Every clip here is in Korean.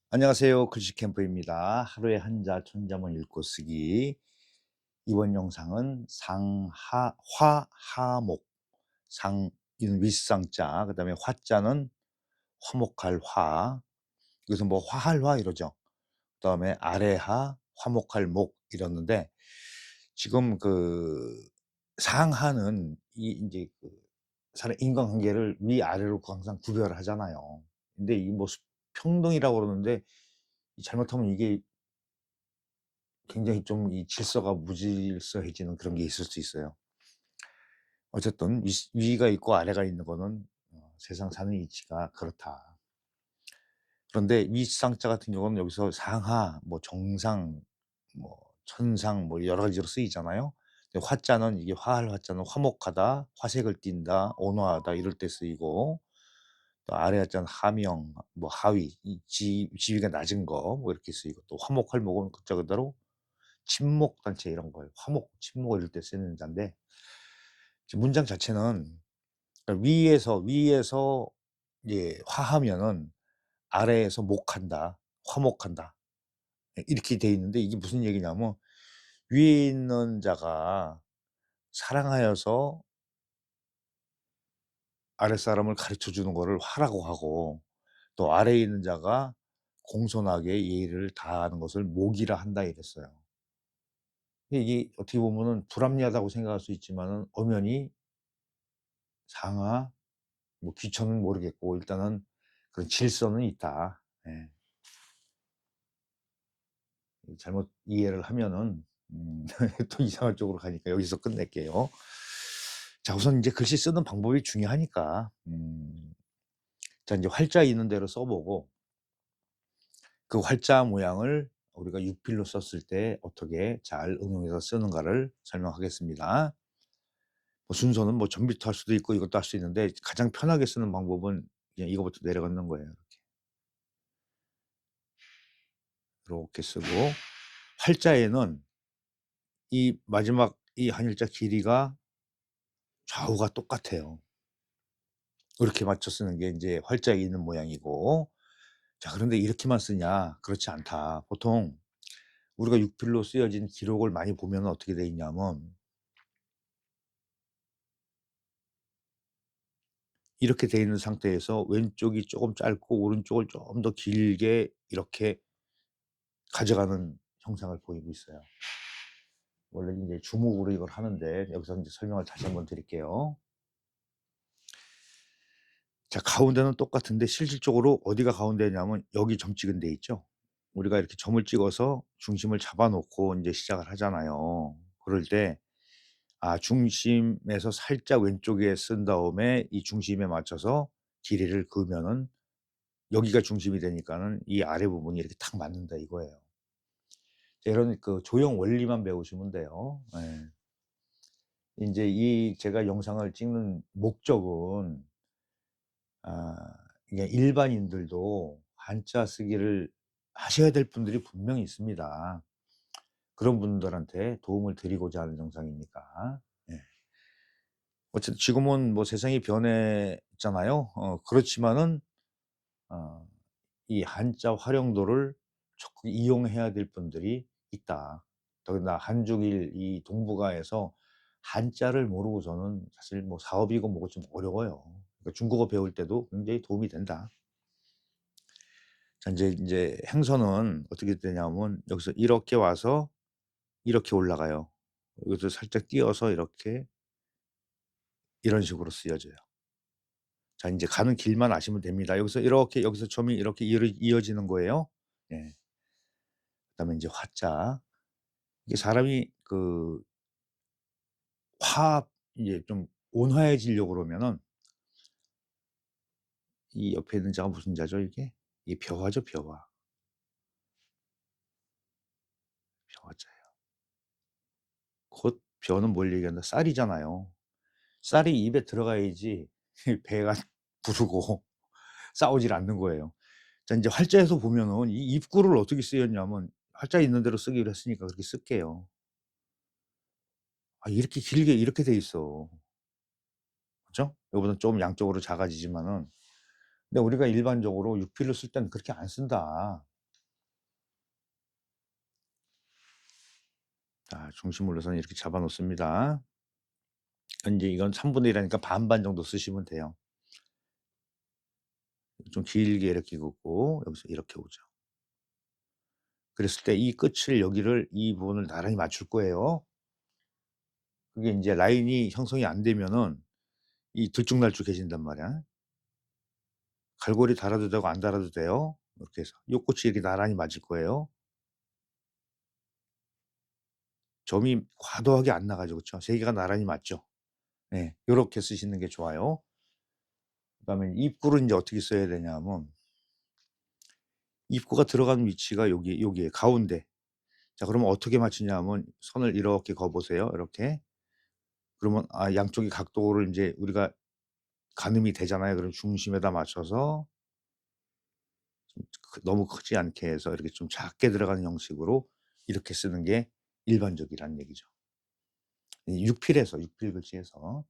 안녕하세요. 글씨 캠프입니다. 하루에 한자 천자문 읽고 쓰기. 이번 영상은 화하목. 상은 윗상자, 그다음에 화자는 화목할 화. 여기서 뭐 화할 화 이러죠. 그다음에 아래하, 화목할 목 이러는데, 지금 그 상하는 이 이제 그 사람 인간관계를 위아래로 항상 구별을 하잖아요. 근데 이 뭐 평등이라고 그러는데, 잘못하면 이게 굉장히 좀 이 질서가 무질서해지는 그런 게 있을 수 있어요. 어쨌든 위가 있고 아래가 있는 거는 세상 사는 이치가 그렇다. 그런데 윗상자 같은 경우는 여기서 상하, 뭐 정상, 뭐 천상, 뭐 여러 가지로 쓰이잖아요. 근데 화자는 이게 화할 화자는 화목하다, 화색을 띈다, 온화하다 이럴 때 쓰이고, 또 아래 화자는 하명, 뭐 하위, 이 지위가 낮은 거 뭐 이렇게 쓰이고, 또 화목할 목은 그자 그대로 친목 단체 이런 걸 화목, 친목 이럴 때 쓰는 자인데, 지금 문장 자체는 그러니까 위에서 예 화하면은 아래에서 목한다, 화목한다 이렇게 돼 있는데, 이게 무슨 얘기냐면 위에 있는 자가 사랑하여서 아랫사람을 가르쳐 주는 거를 화라고 하고, 또 아래에 있는 자가 공손하게 예의를 다하는 것을 목이라 한다 이랬어요. 이게 어떻게 보면은 불합리하다고 생각할 수 있지만은 엄연히 상하, 뭐 귀천은 모르겠고 일단은 그런 질서는 있다. 예. 잘못 이해를 하면은 또 이상한 쪽으로 가니까 여기서 끝낼게요. 자, 우선 이제 글씨 쓰는 방법이 중요하니까 자, 이제 활자 있는 대로 써보고, 그 활자 모양을 우리가 육필로 썼을 때 어떻게 잘 응용해서 쓰는가를 설명하겠습니다. 뭐 순서는 뭐 전부터 할 수도 있고 이것도 할 수 있는데, 가장 편하게 쓰는 방법은 그냥 이거부터 내려가는 거예요. 이렇게 쓰고, 활자에는 이 마지막 이 한일자 길이가 좌우가 똑같아요. 이렇게 맞춰 쓰는 게 이제 활자에 있는 모양이고, 자, 그런데 이렇게만 쓰냐? 그렇지 않다. 보통 우리가 육필로 쓰여진 기록을 많이 보면 어떻게 돼 있냐면, 이렇게 돼 있는 상태에서 왼쪽이 조금 짧고 오른쪽을 좀 더 길게 이렇게 가져가는 형상을 보이고 있어요. 원래 이제 주목으로 이걸 하는데, 여기서 이제 설명을 다시 한번 드릴게요. 자, 가운데는 똑같은데 실질적으로 어디가 가운데냐면 여기 점 찍은 데 있죠. 우리가 이렇게 점을 찍어서 중심을 잡아 놓고 이제 시작을 하잖아요. 그럴 때 중심에서 살짝 왼쪽에 쓴 다음에 이 중심에 맞춰서 길이를 그으면은 여기가 중심이 되니까는 이 아래 부분이 이렇게 탁 맞는다 이거예요. 자, 이런 그 조형 원리만 배우시면 돼요. 예. 인제 이 제가 영상을 찍는 목적은 이게 일반인들도 한자 쓰기를 하셔야 될 분들이 분명히 있습니다. 그런 분들한테 도움을 드리고자 하는 영상이니까. 예. 어쨌든 지금은 뭐 세상이 변했잖아요. 그렇지만은 어 이 한자 활용도를 적극 이용해야 될 분들이 있다. 더군다나 한중일 이 동북아에서 한자를 모르고서는 사실 뭐 사업이고 뭐고 좀 어려워요. 그러니까 중국어 배울 때도 굉장히 도움이 된다. 자, 인제 행선은 어떻게 되냐면 여기서 이렇게 와서 이렇게 올라가요. 여기서 살짝 띄어서 이렇게 이런 식으로 쓰여져요. 자, 인제 가는 길만 아시면 됩니다. 여기서 이렇게 여기서 점이 이렇게 이어지는 거예요. 예. 그다음에 인제 화자. 이게 사람이 그 이제 좀 온화해지려고 그러면은 이 옆에 있는 자가 무슨 자죠 이게? 이게 벼화죠, 벼화. 벼화자예요. 곧 벼는 뭘 얘기한다? 쌀이잖아요. 쌀이 입에 들어가야지 배가 부르고 싸우질 않는 거예요. 자, 인제 활자에서 보면은 이 입구를 어떻게 쓰였냐면 활자 있는 대로 쓰기로 했으니까 그렇게 쓸게요. 이렇게 길게 이렇게 돼 있어. 그죠? 요거보다는 좀 양쪽으로 작아지지만은, 근데 우리가 일반적으로 육필로 쓸 때는 그렇게 안 쓴다. 자, 중심을 우선 이렇게 잡아 놓습니다. 인제 이건 3분의 1 하니까 반반 정도 쓰시면 돼요. 좀 길게 이렇게 긋고 여기서 이렇게 오죠. 그랬을 때 이 끝을 여기를 이 부분을 나란히 맞출 거예요. 그게 인제 라인이 형성이 안 되면은 이 들쭉날쭉해진단 말이야. 갈고리 달아도 되고 안 달아도 돼요. 이렇게 해서 요 끝이 이렇게 나란히 맞을 거예요. 점이 과도하게 안 나가죠. 그쵸? 3 개가 나란히 맞죠? 예. 요렇게 쓰시는 게 좋아요. 그다음에 입구를 인제 어떻게 써야 되냐면 입구가 들어가는 위치가 여기에 가운데. 자, 그러면 어떻게 맞추냐면 선을 이렇게 그어 보세요. 이렇게. 그러면 양쪽의 각도를 인제 우리가 가늠이 되잖아요. 그럼 중심에다 맞춰서 좀 너무 크지 않게 해서 이렇게 좀 작게 들어가는 형식으로 이렇게 쓰는 게 일반적이라는 얘기죠. 이 육필 글씨에서.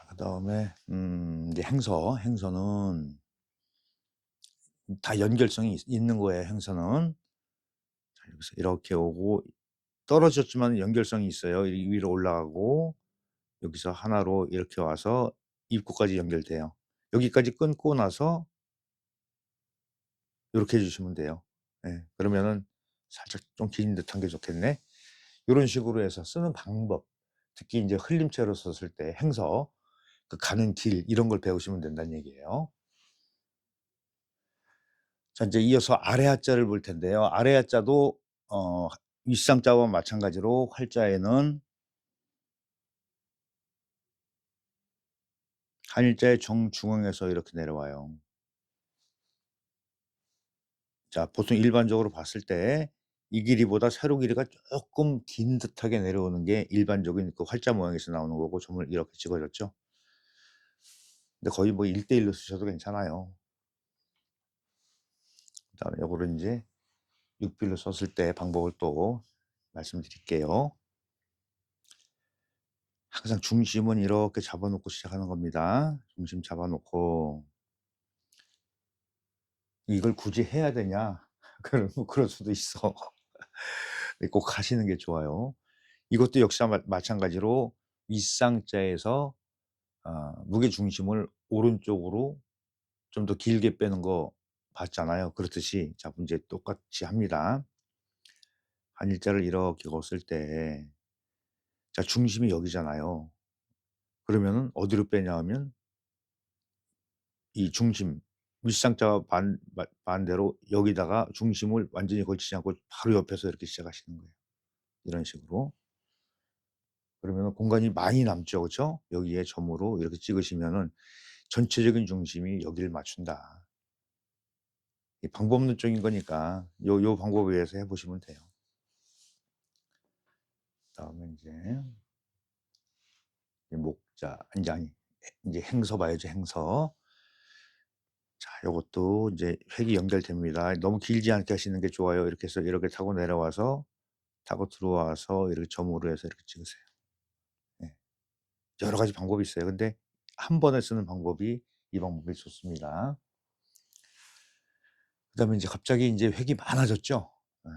그다음에 이제 행서는 다 연결성이 있는 거예요, 행서는. 자, 여기서 이렇게 오고 떨어졌지만 연결성이 있어요. 이 위로 올라가고 여기서 하나로 이렇게 와서 입구까지 연결돼요. 여기까지 끊고 나서 요렇게 해 주시면 돼요. 예. 그러면은 살짝 좀 긴 듯한 게 좋겠네. 요런 식으로 해서 쓰는 방법, 특히 인제 흘림체로 썼을 때 행서, 그 가는 길 이런 걸 배우시면 된다는 얘기예요. 자, 인제 이어서 아래 하자를 볼 텐데요. 아래 하자도 어 윗상자와 마찬가지로 활자에는 한일자의 정중앙에서 이렇게 내려와요. 자, 보통 일반적으로 봤을 때 이 길이보다 세로 길이가 쪼끔 긴 듯하게 내려오는 게 일반적인 그 활자 모양에서 나오는 거고 점을 이렇게 찍어 줬죠. 근데 거의 뭐 1대1로 쓰셔도 괜찮아요. 그다음에 요거를 인제 육필로 썼을 때 방법을 또 말씀드릴게요. 항상 중심은 이렇게 잡아 놓고 시작하는 겁니다. 중심 잡아 놓고 '이걸 굳이 해야 되냐?' 그럴 수도 있어. 꼭 하시는 게 좋아요. 이것도 역시 마찬가지로 윗상자에서 무게 중심을 오른쪽으로 좀 더 길게 빼는 거 봤잖아요. 그렇듯이 자, 문제 똑같이 합니다. 한일자를 이렇게 걷을 때 자, 중심이 여기잖아요. 그러면은 어디로 빼냐 하면 이 중심 윗상자와 반대로 여기다가 중심을 완전히 걸치지 않고 바로 옆에서 이렇게 시작하시는 거예요. 이런 식으로. 그러면은 공간이 많이 남죠. 그죠? 여기에 점으로 이렇게 찍으시면은 전체적인 중심이 여기를 맞춘다. 이 방법론적인 거니까 요 방법에 의해서 해 보시면 돼요. 그다음에 인제 이 목자 인제 인제 행서 봐야죠, 행서. 자, 요것도 인제 획이 연결됩니다. 너무 길지 않게 하시는 게 좋아요. 이렇게 해서 이렇게 타고 내려와서 타고 들어와서 이렇게 점으로 해서 이렇게 찍으세요. 예. 여러 가지 방법이 있어요. 근데 한 번에 쓰는 방법이 이 방법이 좋습니다. 그다음에 인제 갑자기 인제 획이 많아졌죠. 예.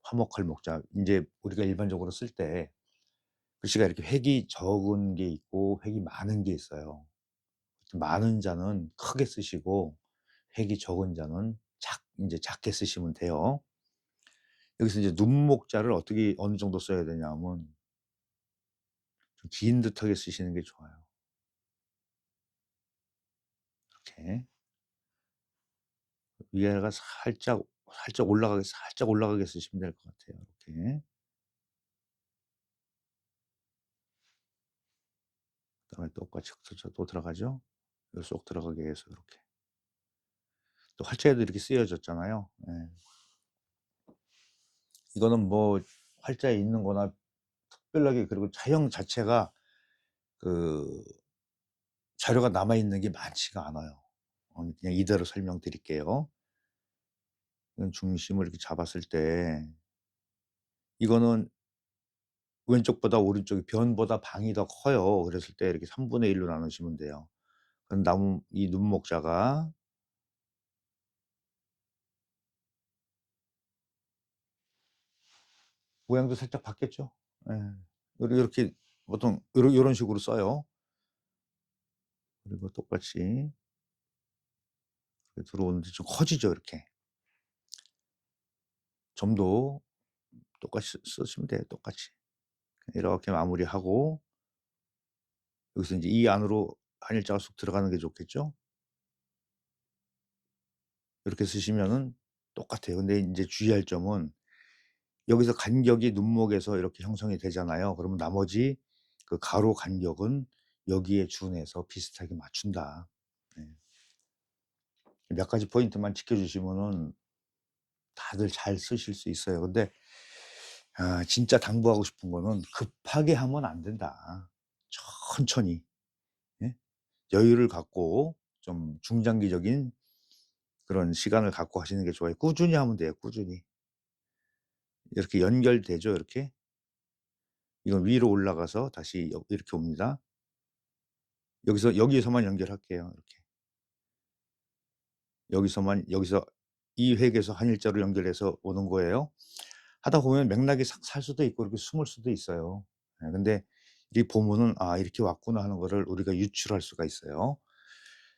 화목할 목자 인제 우리가 일반적으로 쓸 때 글씨가 이렇게 획이 적은 게 있고 획이 많은 게 있어요. 많은 자는 크게 쓰시고 획이 적은 자는 인제 작게 쓰시면 돼요. 여기서 이제 눈목자를 어떻게 어느 정도 써야 되냐면 좀 긴 듯하게 쓰시는 게 좋아요. 이렇게 위에가 살짝 올라가게 쓰시면 될 것 같아요. 이렇게. 그다음에 똑같이 또 들어가죠. 요 쏙 들어가게 해서 이렇게. 또 활자에도 이렇게 쓰여졌잖아요. 예. 이거는 뭐 활자에 있는 거나 특별하게 그리고 차형 자체가 그 자료가 남아 있는 게 많지가 않아요. 그냥 이대로 설명드릴게요. 이건 중심을 이렇게 잡았을 때 이거는 왼쪽보다 오른쪽이 변보다 방이 더 커요. 그랬을 때 이렇게 3분의 1로 나누시면 돼요. 그럼 이 눈목자가 모양도 살짝 바뀌었죠. 예. 요렇게 보통 요런 식으로 써요. 그리고 똑같이 들어오는데 좀 커지죠 이렇게. 점도 똑같이 쓰시면 돼요 똑같이. 이렇게 마무리하고 여기서 인제 이 안으로 한 일자가 쑥 들어가는 게 좋겠죠? 이렇게 쓰시면은 똑같아요. 근데 인제 주의할 점은 여기서 간격이 눈목에서 이렇게 형성이 되잖아요. 그러면 나머지 그 가로 간격은 여기에 준해서 비슷하게 맞춘다. 네. 몇 가지 포인트만 지켜 주시면은 다들 잘 쓰실 수 있어요. 근데 진짜 당부하고 싶은 거는 급하게 하면 안 된다. 천천히 예 여유를 갖고 좀 중장기적인 그런 시간을 갖고 하시는 게 좋아요. 꾸준히 하면 돼요, 꾸준히. 이렇게 연결되죠, 이렇게? 이건 위로 올라가서 다시 이렇게 옵니다. 여기서만 연결할게요, 이렇게. 여기서 이 획에서 한 일자로 연결해서 오는 거예요. 하다 보면 맥락이 싹 살 수도 있고 이렇게 숨을 수도 있어요. 예 근데 이 보면은 '아 이렇게 왔구나.' 하는 거를 우리가 유출할 수가 있어요.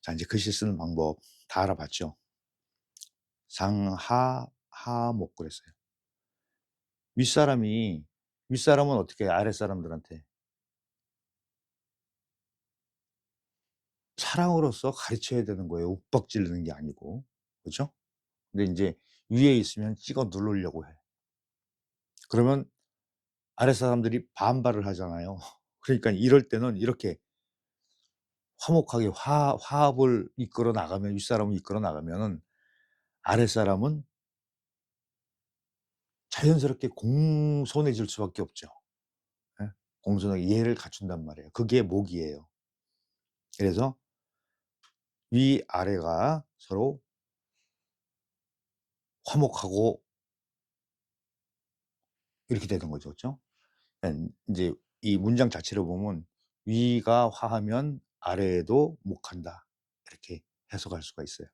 자 인제 글씨 쓰는 방법 다 알아봤죠? 상하 하목 그랬어요. 윗사람이 윗사람은 어떻게 해요 아랫사람들한테? 사랑으로서 가르쳐야 되는 거예요. 욱박 지르는 게 아니고. 그죠? 근데 인제 위에 있으면 찍어 누르려고 해. 그러면 아랫사람들이 반발을 하잖아요. 그러니까 이럴 때는 이렇게 화목하게 화합을 이끌어 나가면 윗사람을 이끌어 나가면은 아랫사람은 자연스럽게 공손해질 수밖에 없죠. 예. 공손하게 예의를 갖춘단 말이에요. 그게 목이에요. 그래서 위아래가 서로 화목하고 이렇게 되는 거죠. 그죠? 예 인제 이 문장 자체를 보면 '위가 화하면 아래에도 목한다.' 이렇게 해석할 수가 있어요.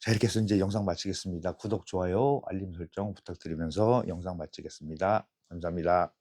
자 이렇게 해서 인제 영상 마치겠습니다. 구독, 좋아요, 알림 설정 부탁드리면서 영상 마치겠습니다. 감사합니다.